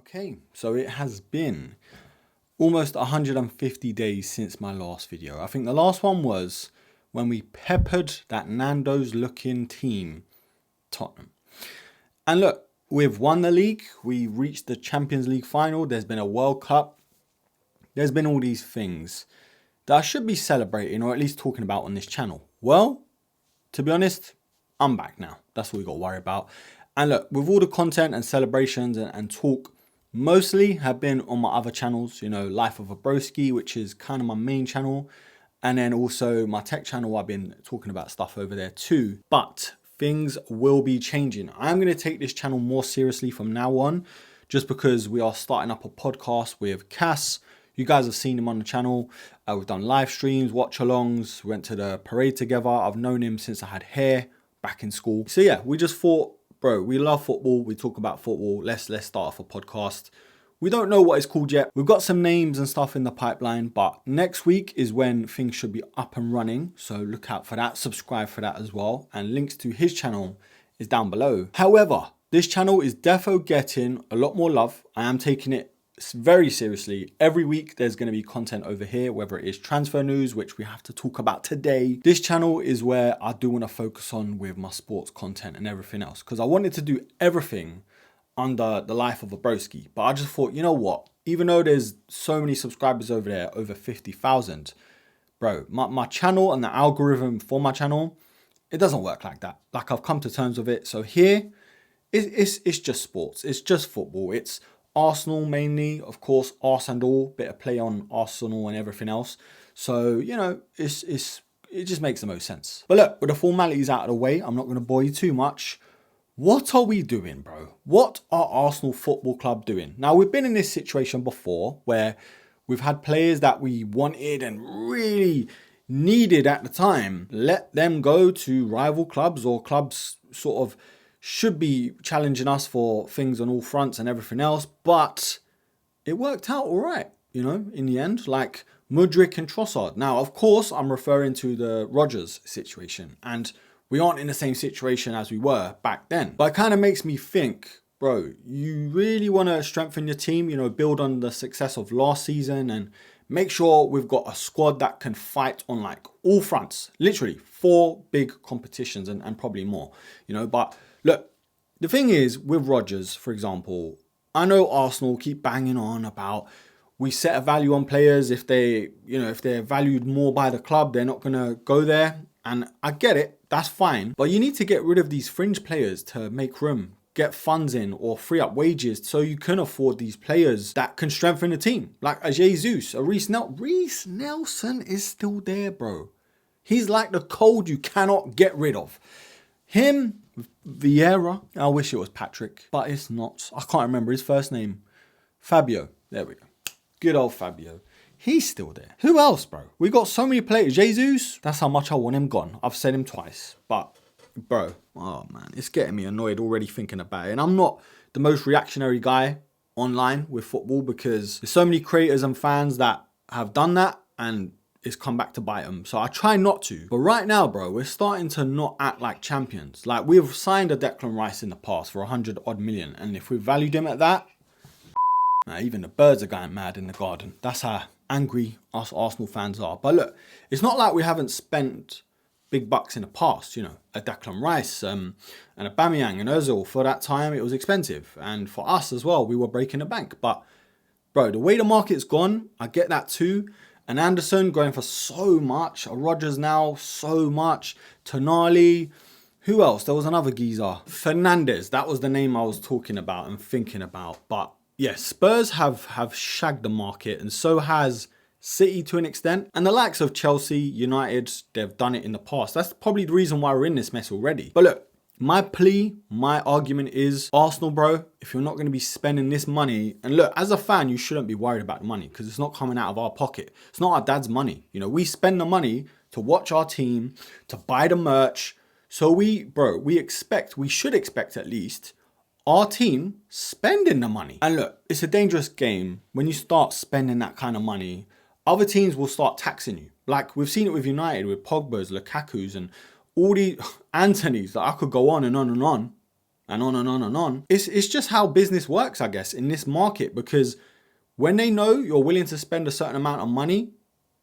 Okay, so it has been almost 150 days since my last video. I think the last one was when we peppered that Nando's looking team, Tottenham. And look, we've won the league. We reached the Champions League final. There's been a World Cup. There's been all these things that I should be celebrating or at least talking about on this channel. Well, to be honest, I'm back now. That's all we got to worry about. And look, with all the content and celebrations and talk, mostly have been on my other channels, you know, Life of a Broski, which is kind of my main channel. And then also my tech channel, I've been talking about stuff over there too. But things will be changing. I'm going to take this channel more seriously from now on, just because we are starting up a podcast with Cass. You guys have seen him on the channel. We've done live streams, watch-alongs, went to the parade together. I've known him since I had hair back in school. So yeah, we just thought, bro, we love football. We talk about football. Let's start off a podcast. We don't know what it's called yet. We've got some names and stuff in the pipeline, but next week is when things should be up and running. So look out for that. Subscribe for that as well. And links to his channel is down below. However, this channel is defo getting a lot more love. I am taking it very seriously. Every week there's going to be content over here, whether it is transfer news, which we have to talk about today. This channel is where I do want to focus on with my sports content and everything else, because I wanted to do everything under the Life of a Broski. But I just thought, you know what, even though there's so many subscribers over there, over 50,000, bro, my channel and the algorithm for my channel, it doesn't work like that. Like, I've come to terms with it. So here it's just sports, it's just football, it's Arsenal mainly, of course, Arsenal, bit of play on Arsenal and everything else. So, you know, it just makes the most sense. But look, with the formalities out of the way, I'm not going to bore you too much. What are we doing, bro? What are Arsenal Football Club doing? Now, we've been in this situation before where we've had players that we wanted and really needed at the time, let them go to rival clubs, or clubs sort of should be challenging us for things on all fronts and everything else, but it worked out all right, you know, in the end, like Mudryk and Trossard. Now, of course, I'm referring to the Rodgers situation, and we aren't in the same situation as we were back then. But it kind of makes me think, bro, you really want to strengthen your team, you know, build on the success of last season and make sure we've got a squad that can fight on like all fronts, literally 4 big competitions and probably more, you know. But look, the thing is with Rodgers, for example, I know Arsenal keep banging on about we set a value on players. If they, you know, if they're valued more by the club, they're not going to go there. And I get it, that's fine. But you need to get rid of these fringe players to make room, get funds in or free up wages so you can afford these players that can strengthen the team. Like a Jesus, a Reece Nelson. Reece Nelson is still there, bro. He's like the cold you cannot get rid of. Him, Vieira, I wish it was Patrick, but it's not. I can't remember his first name. Fabio, there we go. Good old Fabio. He's still there. Who else, bro? We got so many players. Jesus, that's how much I want him gone. I've said him twice, but bro, oh man, it's getting me annoyed already thinking about it. And I'm not the most reactionary guy online with football, because there's so many creators and fans that have done that and it's come back to bite them. So I try not to. But right now, bro, we're starting to not act like champions. Like, we've signed a Declan Rice in the past for 100 odd million. And if we valued him at that, even the birds are going mad in the garden. That's how angry us Arsenal fans are. But look, it's not like we haven't spent big bucks in the past, you know, a Declan Rice and a Aubameyang and Ozil. For that time, it was expensive. And for us as well, we were breaking the bank. But bro, the way the market's gone, I get that too. And Anderson going for so much. Rodgers now, so much. Tonali. Who else? There was another geezer. Fernandes. That was the name I was talking about and thinking about. But yes, Spurs have shagged the market, and so has City to an extent. And the likes of Chelsea, United, they've done it in the past. That's probably the reason why we're in this mess already. But look, my plea, my argument is, Arsenal, bro, if you're not going to be spending this money, and look, as a fan, you shouldn't be worried about the money because it's not coming out of our pocket. It's not our dad's money. You know, we spend the money to watch our team, to buy the merch. So we should expect at least our team spending the money. And look, it's a dangerous game when you start spending that kind of money. Other teams will start taxing you. Like, we've seen it with United, with Pogba's, Lukaku's, and all the Anthony's that I could go on and on and on. and on and on and on. It's just how business works, I guess, in this market, because when they know you're willing to spend a certain amount of money,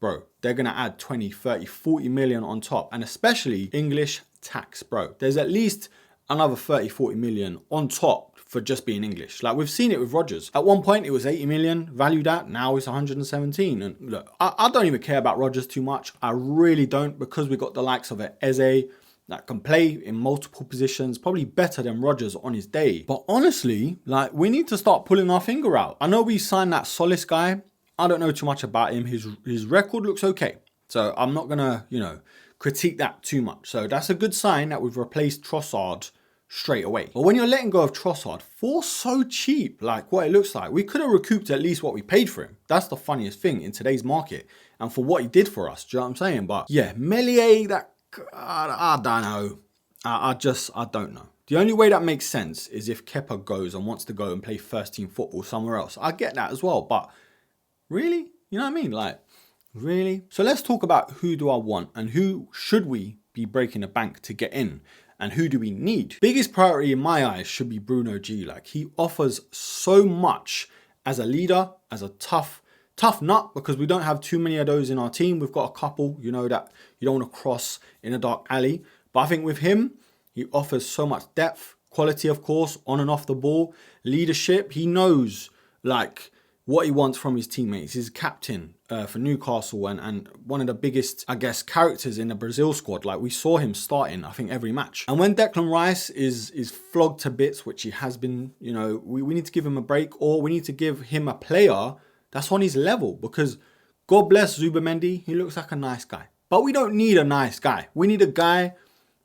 bro, they're going to add 20, 30, 40 million on top. And especially English tax, bro. There's at least another 30, 40 million on top for just being English. Like, we've seen it with Rodgers. At one point, it was 80 million valued at. Now it's 117. And look, I don't even care about Rodgers too much. I really don't, because we got the likes of Eze that can play in multiple positions, probably better than Rodgers on his day. But honestly, like, we need to start pulling our finger out. I know we signed that Solis guy. I don't know too much about him. His record looks okay. So I'm not going to, critique that too much. So that's a good sign that we've replaced Trossard straight away. But when you're letting go of Trossard for so cheap, like what it looks like, we could have recouped at least what we paid for him. That's the funniest thing in today's market. And for what he did for us, do you know what I'm saying? But yeah, Meslier, that, I don't know. I don't know. The only way that makes sense is if Kepa goes and wants to go and play first team football somewhere else. I get that as well, but really? You know what I mean? Like, really? So let's talk about who do I want and who should we be breaking the bank to get in, and who do we need? Biggest priority in my eyes should be Bruno G. Like, he offers so much as a leader, as a tough nut, because we don't have too many of those in our team. We've got a couple, that you don't want to cross in a dark alley. But I think with him, he offers so much depth, quality, of course, on and off the ball, leadership. He knows, like, what he wants from his teammates. He's captain for Newcastle and one of the biggest, I guess, characters in the Brazil squad. Like, we saw him starting, I think, every match. And when Declan Rice is flogged to bits, which he has been, we need to give him a break, or we need to give him a player that's on his level, because God bless Zubimendi, he looks like a nice guy. But we don't need a nice guy. We need a guy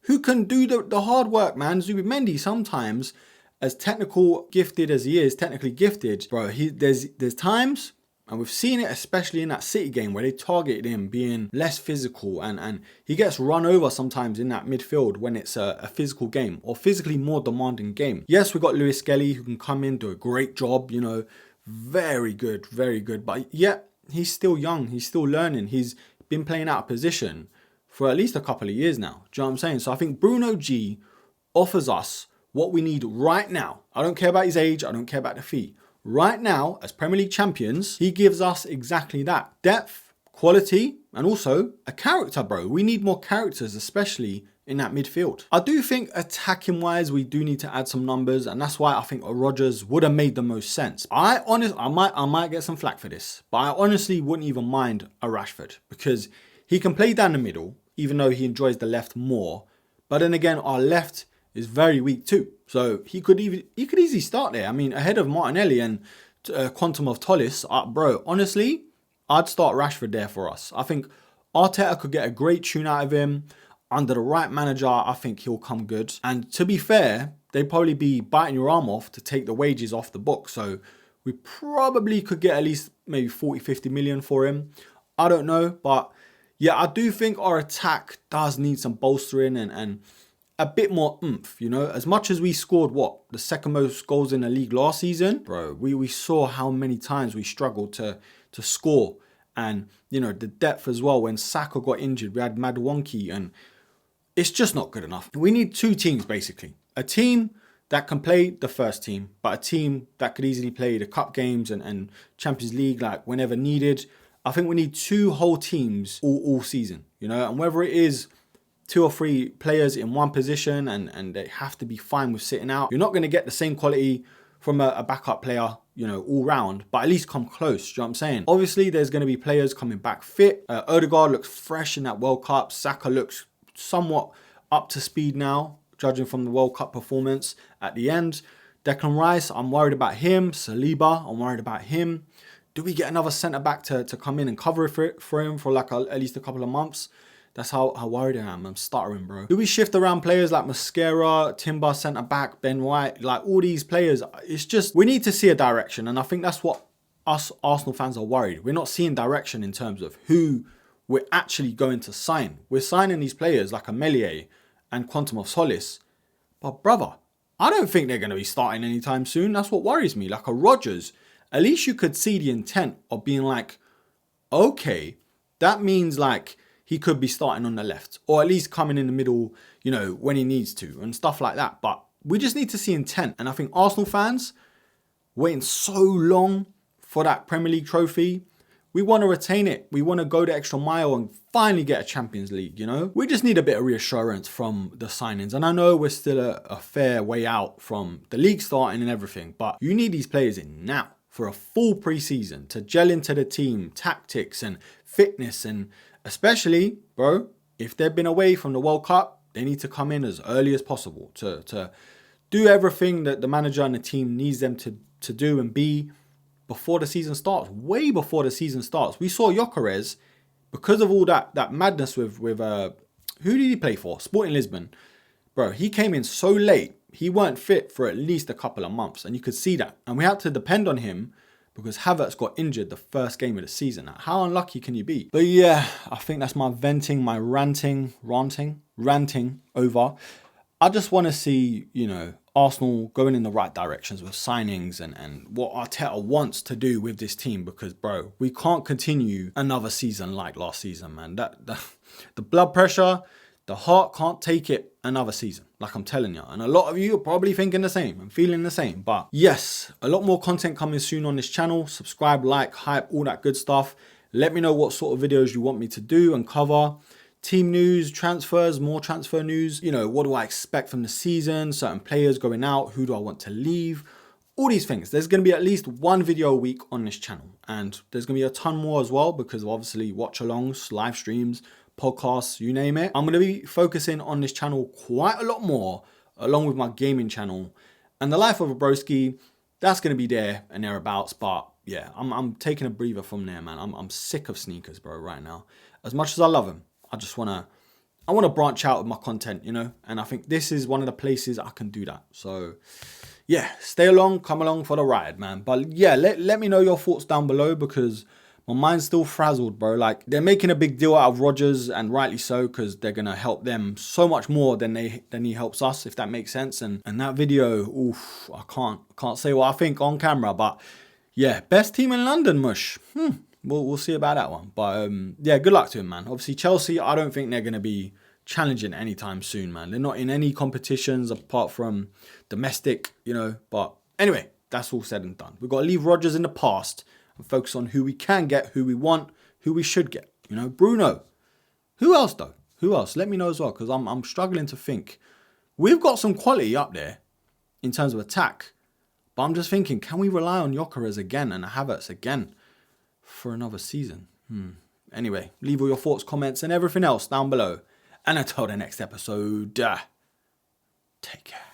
who can do the hard work, man. Zubimendi sometimes, as technically gifted, bro, there's times, and we've seen it especially in that City game, where they targeted him being less physical, and he gets run over sometimes in that midfield when it's a physical game, or physically more demanding game. Yes, we've got Lewis Skelly, who can come in, do a great job, very good, but yet he's still young, he's still learning, he's been playing out of position for at least a couple of years now. Do you know what I'm saying? So I think Bruno G offers us what we need right now. I don't care about his age, I don't care about the fee. Right now, as Premier League champions, he gives us exactly that. Depth, quality, and also a character, bro. We need more characters, especially in that midfield. I do think attacking wise, we do need to add some numbers, and that's why I think Rodgers would have made the most sense. I might get some flack for this, but I honestly wouldn't even mind a Rashford, because he can play down the middle, even though he enjoys the left more. But then again, our left is very weak too. So he could easily start there. I mean, ahead of Martinelli and Quantum of Tollis. Bro, honestly, I'd start Rashford there for us. I think Arteta could get a great tune out of him. Under the right manager, I think he'll come good. And to be fair, they'd probably be biting your arm off to take the wages off the book. So we probably could get at least maybe 40, 50 million for him. I don't know. But yeah, I do think our attack does need some bolstering and a bit more oomph, as much as we scored the second most goals in the league last season, bro, we saw how many times we struggled to score, and the depth as well. When Saka got injured, we had Maduonki, and it's just not good enough. We need two teams, basically. A team that can play the first team, but a team that could easily play the cup games and Champions League, like, whenever needed. I think we need two whole teams all season, and whether it is 2 or 3 players in one position and they have to be fine with sitting out, you're not going to get the same quality from a backup player, all round, but at least come close. Do you know what I'm saying? Obviously, there's going to be players coming back fit. Odegaard looks fresh in that World Cup. Saka looks somewhat up to speed now, judging from the World Cup performance at the end. Declan Rice, I'm worried about him. Saliba, I'm worried about him. Do we get another centre-back to come in and cover for him for like at least a couple of months? That's how worried I am. I'm stuttering, bro. Do we shift around players like Mosquera, Timber, centre-back, Ben White, like all these players? It's just, we need to see a direction. And I think that's what us Arsenal fans are worried. We're not seeing direction in terms of who we're actually going to sign. We're signing these players like a Meslier and Quantum of Solace. But brother, I don't think they're going to be starting anytime soon. That's what worries me. Like a Rodgers, at least you could see the intent of being like, okay, that means like he could be starting on the left, or at least coming in the middle, when he needs to, and stuff like that. But we just need to see intent. And I think Arsenal fans waiting so long for that Premier League trophy, we want to retain it. We want to go the extra mile and finally get a Champions League, you know? We just need a bit of reassurance from the signings. And I know we're still a fair way out from the league starting and everything, but you need these players in now for a full pre-season to gel into the team, tactics and fitness. And especially, bro, if they've been away from the World Cup, they need to come in as early as possible to do everything that the manager and the team needs them to do and be before the season starts, way before the season starts. We saw Gyökeres, because of all that madness with who did he play for? Sporting Lisbon. Bro, he came in so late. He weren't fit for at least a couple of months, and you could see that. And we had to depend on him because Havertz got injured the first game of the season. How unlucky can you be? But yeah, I think that's my venting, my ranting over. I just want to see, you know, Arsenal going in the right directions with signings and what Arteta wants to do with this team, because, bro, we can't continue another season like last season, man. The blood pressure, the heart can't take it another season, like I'm telling you. And a lot of you are probably thinking the same and feeling the same. But yes, a lot more content coming soon on this channel. Subscribe, like, hype, all that good stuff. Let me know what sort of videos you want me to do and cover. Team news, transfers, more transfer news. You know, what do I expect from the season? Certain players going out. Who do I want to leave? All these things. There's going to be at least one video a week on this channel. And there's going to be a ton more as well, because of obviously watch-alongs, live streams, podcasts, you name it. I'm going to be focusing on this channel quite a lot more, along with my gaming channel. And the life of a broski, that's going to be there and thereabouts. But yeah, I'm taking a breather from there, man. I'm sick of sneakers, bro, right now. As much as I love them, I want to branch out with my content, you know, and I think this is one of the places I can do that. So yeah, come along for the ride, man. But yeah, let me know your thoughts down below, because my mind's still frazzled, bro. Like, they're making a big deal out of Rodgers, and rightly so, because they're going to help them so much more than he helps us, if that makes sense. And that video, oof, I can't say what I think on camera, but yeah, best team in London, mush. We'll see about that one. But yeah, good luck to him, man. Obviously, Chelsea, I don't think they're going to be challenging anytime soon, man. They're not in any competitions apart from domestic, you know. But anyway, that's all said and done. We've got to leave Rodgers in the past and focus on who we can get, who we want, who we should get. You know, Bruno. Who else, though? Who else? Let me know as well, because I'm struggling to think. We've got some quality up there in terms of attack. But I'm just thinking, can we rely on Gyökeres again and Havertz again for another season? Anyway, leave all your thoughts, comments, and everything else down below. And until the next episode, take care.